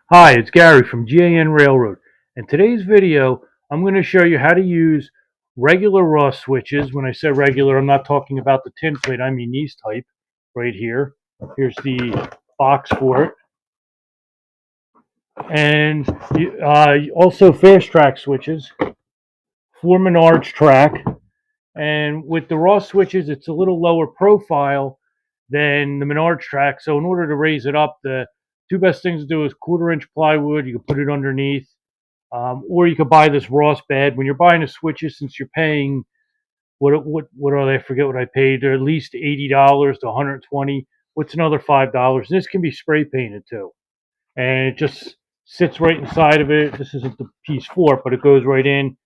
Hi, it's Gary from GAN Railroad. In today's video, I'm going to show you how to use regular Ross switches. When I say regular, I'm not talking about the tin plate, I mean these type right here. Here's the box for it. And also Fastrack switches for Menards track. And with the Ross switches, it's a little lower profile than the Menards track. So in order to raise it up, the two best things to do is 1/4 inch plywood. You can put it underneath. Or you could buy this Ross bed. When you're buying the switches, since you're paying what are they? I forget what I paid. They're at least $80 to 120. What's another $5? This can be spray painted too, and it just sits right inside of it. This isn't the piece for it, but it goes right in,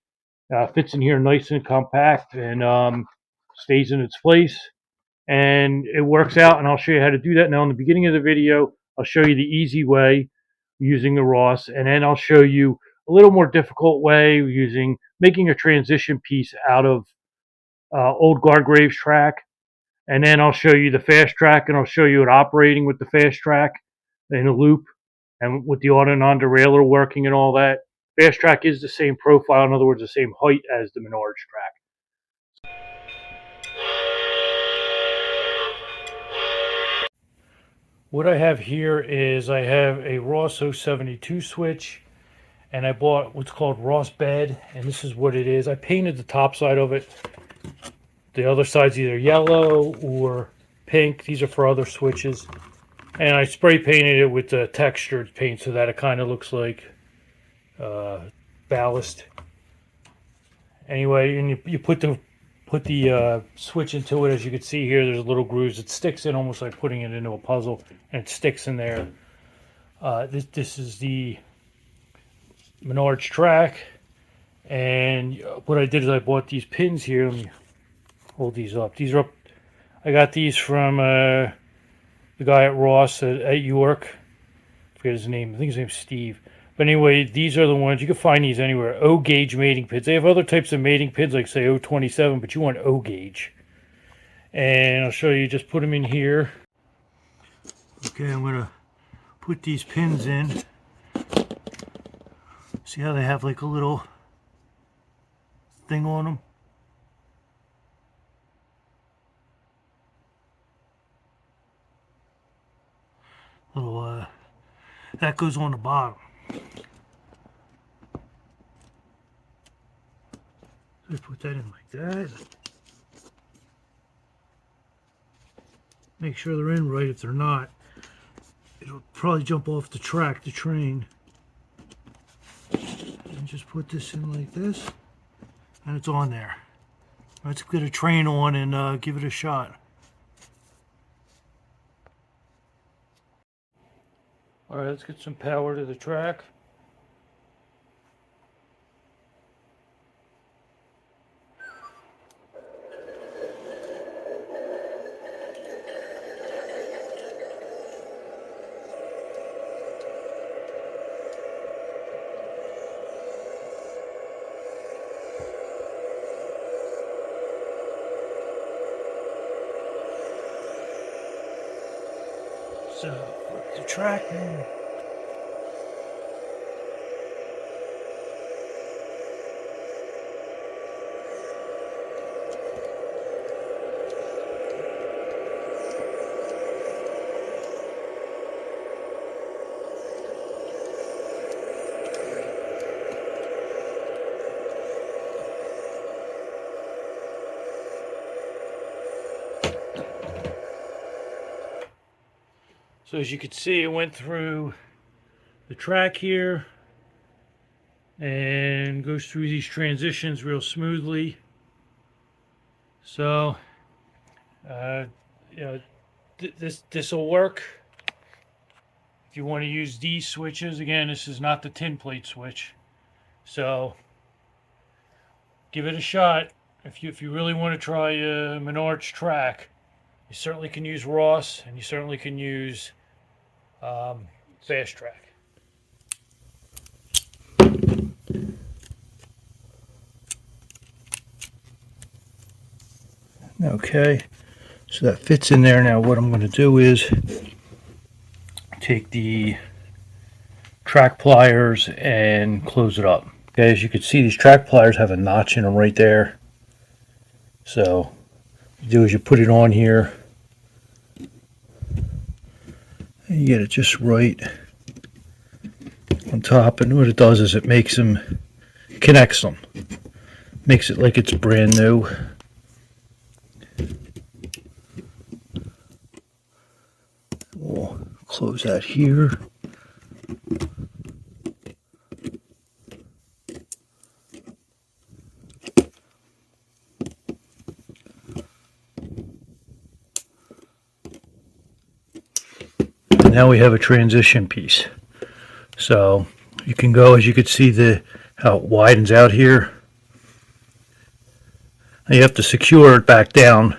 fits in here nice and compact, and stays in its place. And it works out. And I'll show you how to do that now. In the beginning of the video, I'll show you the easy way using the Ross, and then I'll show you a little more difficult way using making a transition piece out of old Gargraves track, and then I'll show you the Fastrack, and I'll show you it operating with the Fastrack in a loop, and with the auto non-derailleur working and all that. Fastrack is the same profile, in other words, the same height as the Menards track. What I have here is I have a Ross 072 switch, and I bought what's called Ross bed, and this is what it is. I painted the top side of it. The other side's either yellow or pink. These are for other switches. And I spray painted it with the textured paint so that it kind of looks like ballast. Anyway, and you put the switch into it. As you can see here, there's little grooves. It sticks in almost like putting it into a puzzle, and it sticks in there. This is the Menards track, and what I did is I bought these pins here. Let me hold these up. These are up. I got these from the guy at Ross at York. I forget his name. I think his name's Steve. But anyway, these are the ones. You can find these anywhere. O gauge mating pins. They have other types of mating pins, like say 027, but you want O gauge. And I'll show you. Just put them in here. Okay, I'm going to put these pins in. See how they have like a little thing on them? Little, that goes on the bottom. So put that in like that. Make sure they're in right. If they're not, it'll probably jump off the track, the train. And just put this in like this, and it's on there. Let's get a train on and give it a shot. All right, let's get some power to the track. So, flip the track in. So as you can see, it went through the track here and goes through these transitions real smoothly. So, you know, this will work. If you want to use these switches, again, this is not the tin plate switch. So, give it a shot. If you really want to try a Menards track, you certainly can use Ross, and you certainly can use Fastrack. Okay, so that fits in there. Now what I'm going to do is take the track pliers and close it up. Okay, as you can see, these track pliers have a notch in them right there. So what you do is you put it on here and you get it just right on top, and what it does is it makes them, connects them, makes it like it's brand new. We'll close that here. And now we have a transition piece. So you can go, as you can see, how it widens out here. And you have to secure it back down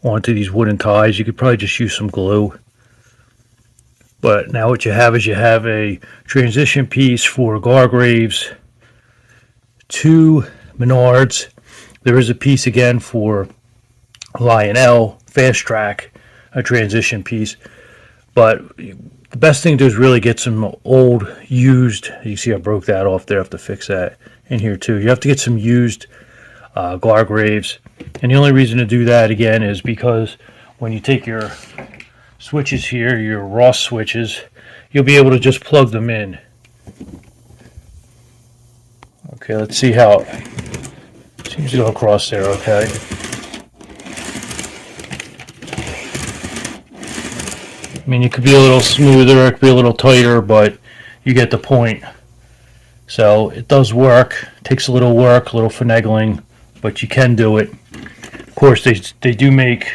onto these wooden ties. You could probably just use some glue. But now what you have is you have a transition piece for Gargraves to Menards. There is a piece again for Lionel Fastrack, a transition piece. But the best thing to do is really get some old, used, you see I broke that off there, I have to fix that in here too. You have to get some used Gargraves. And the only reason to do that again is because when you take your switches here, your Ross switches, you'll be able to just plug them in. Okay, let's see how it seems to go across there. Okay. I mean, it could be a little smoother, it could be a little tighter, but you get the point. So it does work. It takes a little work, a little finagling, but you can do it. Of course, they do make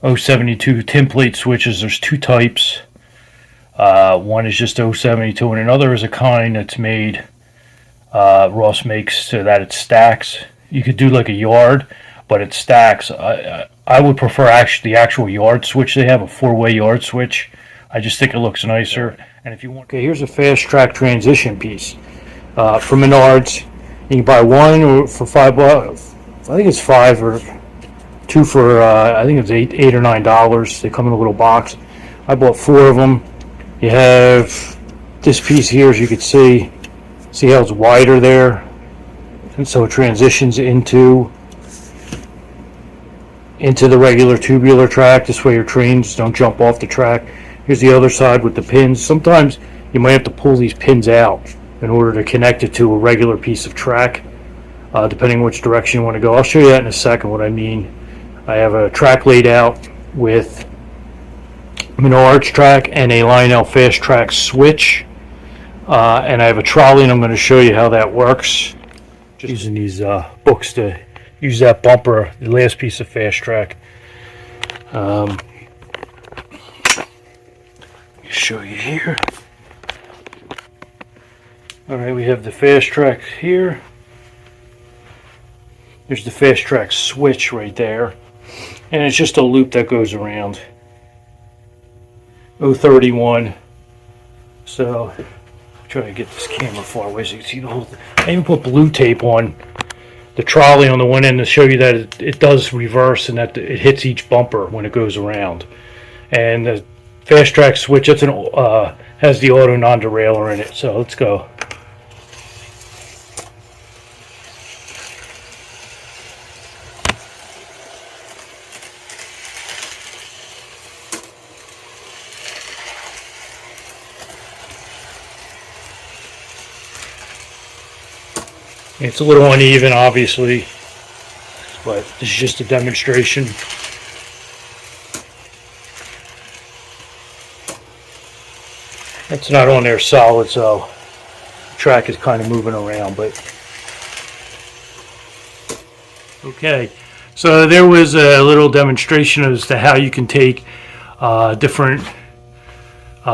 072 template switches. There's two types. One is just 072, and another is a kind that's made, Ross makes so that it stacks. You could do like a yard, but it stacks. I would prefer actually the actual yard switch. They have a 4-way yard switch. I just think it looks nicer. And if you want, okay, here's a Fastrack transition piece from Menards. You can buy one or for $5. I think it's 5 or 2 for I think it's $8 or $9. They come in a little box. I bought 4 of them. You have this piece here, as you can see how it's wider there, and so it transitions into the regular tubular track. This way your trains don't jump off the track. Here's the other side with the pins. Sometimes you might have to pull these pins out in order to connect it to a regular piece of track, depending which direction you want to go. I'll show you that in a second what I mean. I have a track laid out with Menards track and a Lionel Fastrack switch, and I have a trolley, and I'm going to show you how that works. Just using these books to use that bumper, the last piece of Fastrack. Show you here. All right, we have the Fastrack here. There's the Fastrack switch right there, and it's just a loop that goes around. 031. So I'm trying to get this camera far away so you can see the whole thing. I even put blue tape on the trolley on the one end to show you that it does reverse and that it hits each bumper when it goes around. And the Fastrack switch, it's has the auto non-derailer in it. So let's go. It's a little uneven, obviously, but this is just a demonstration. It's not on there solid, so the track is kind of moving around, but okay. So there was a little demonstration as to how you can take different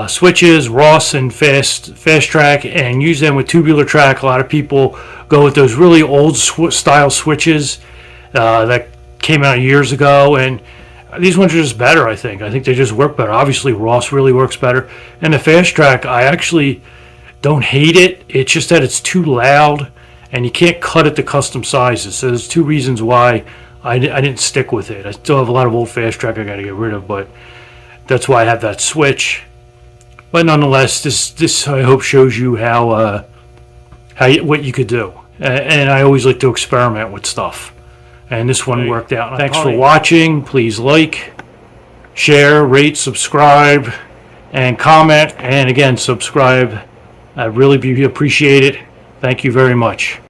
switches, Ross and Fastrack, and use them with tubular track. A lot of people go with those really old style switches that came out years ago, and these ones are just better. I think they just work better. Obviously Ross really works better, and the Fastrack, I actually don't hate it. It's just that it's too loud and you can't cut it to custom sizes. So there's 2 reasons why I didn't stick with it. I still have a lot of old Fastrack I got to get rid of, but that's why I have that switch. But nonetheless, this I hope shows you what you could do. And I always like to experiment with stuff. And this one worked out. Thanks for watching. Please like, share, rate, subscribe, and comment. And again, subscribe. I really appreciate it. Thank you very much.